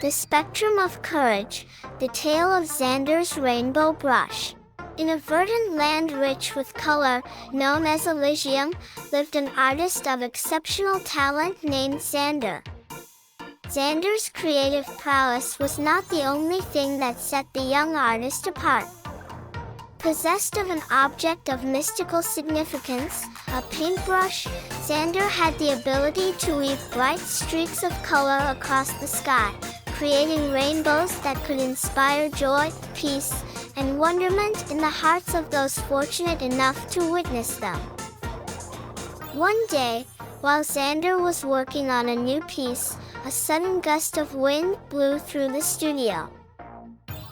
The Spectrum of Courage, the tale of Xander's rainbow brush. In a verdant land rich with color, known as Elysium, lived an artist of exceptional talent named Xander. Xander's creative prowess was not the only thing that set the young artist apart. Possessed of an object of mystical significance, a paintbrush, Xander had the ability to weave bright streaks of color across the sky, creating rainbows that could inspire joy, peace, and wonderment in the hearts of those fortunate enough to witness them. One day, while Xander was working on a new piece, a sudden gust of wind blew through the studio.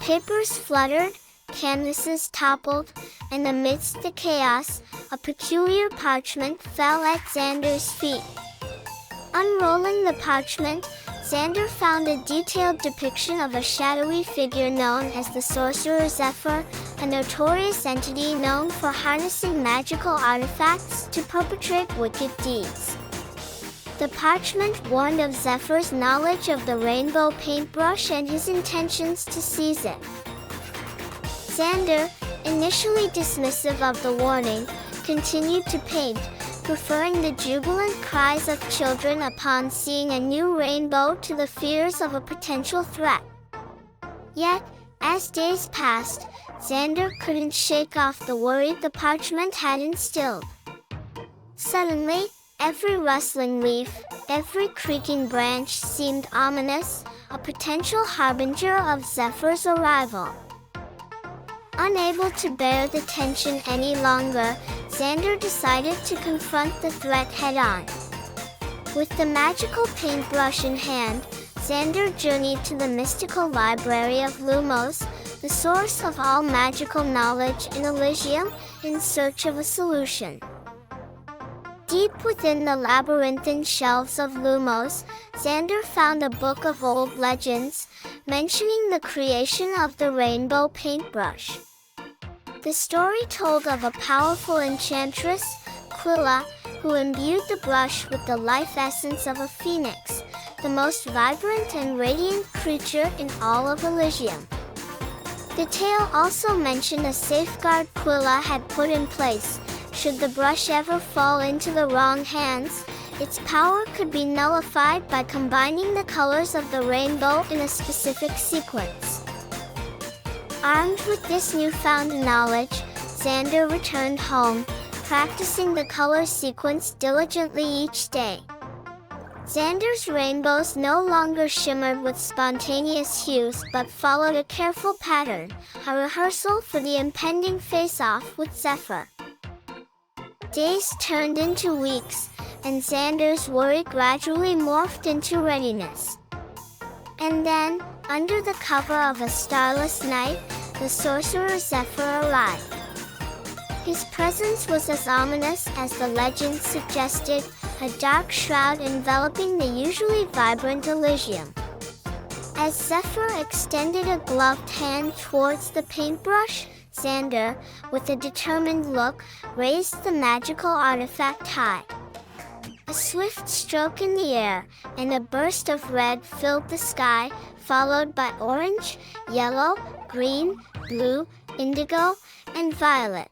Papers fluttered, canvases toppled, and amidst the chaos, a peculiar parchment fell at Xander's feet. Unrolling the parchment, Xander found a detailed depiction of a shadowy figure known as the sorcerer Zephyr, a notorious entity known for harnessing magical artifacts to perpetrate wicked deeds. The parchment warned of Zephyr's knowledge of the rainbow paintbrush and his intentions to seize it. Xander, initially dismissive of the warning, continued to paint, preferring the jubilant cries of children upon seeing a new rainbow to the fears of a potential threat. Yet, as days passed, Xander couldn't shake off the worry the parchment had instilled. Suddenly, every rustling leaf, every creaking branch seemed ominous, a potential harbinger of Zephyr's arrival. Unable to bear the tension any longer, Xander decided to confront the threat head-on. With the magical paintbrush in hand, Xander journeyed to the mystical library of Lumos, the source of all magical knowledge in Elysium, in search of a solution. Deep within the labyrinthine shelves of Lumos, Xander found a book of old legends, mentioning the creation of the rainbow paintbrush. The story told of a powerful enchantress, Quilla, who imbued the brush with the life essence of a phoenix, the most vibrant and radiant creature in all of Elysium. The tale also mentioned a safeguard Quilla had put in place. Should the brush ever fall into the wrong hands, its power could be nullified by combining the colors of the rainbow in a specific sequence. Armed with this newfound knowledge, Xander returned home, practicing the color sequence diligently each day. Xander's rainbows no longer shimmered with spontaneous hues but followed a careful pattern, a rehearsal for the impending face-off with Zephyr. Days turned into weeks, and Xander's worry gradually morphed into readiness. And then, under the cover of a starless night, the sorcerer Zephyr arrived. His presence was as ominous as the legend suggested, a dark shroud enveloping the usually vibrant Elysium. As Zephyr extended a gloved hand towards the paintbrush, Xander, with a determined look, raised the magical artifact high. A swift stroke in the air, and a burst of red filled the sky, followed by orange, yellow, green, blue, indigo, and violet.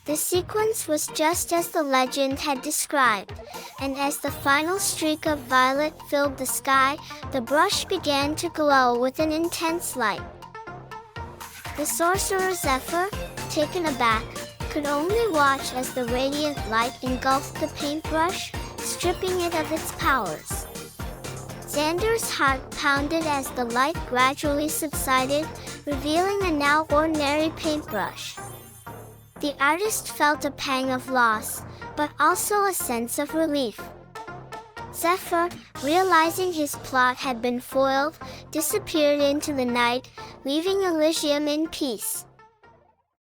The sequence was just as the legend had described, and as the final streak of violet filled the sky, the brush began to glow with an intense light. The sorcerer Zephyr, taken aback, could only watch as the radiant light engulfed the paintbrush, stripping it of its powers. Xander's heart pounded as the light gradually subsided, revealing a now ordinary paintbrush. The artist felt a pang of loss, but also a sense of relief. Zephyr, realizing his plot had been foiled, disappeared into the night, leaving Elysium in peace.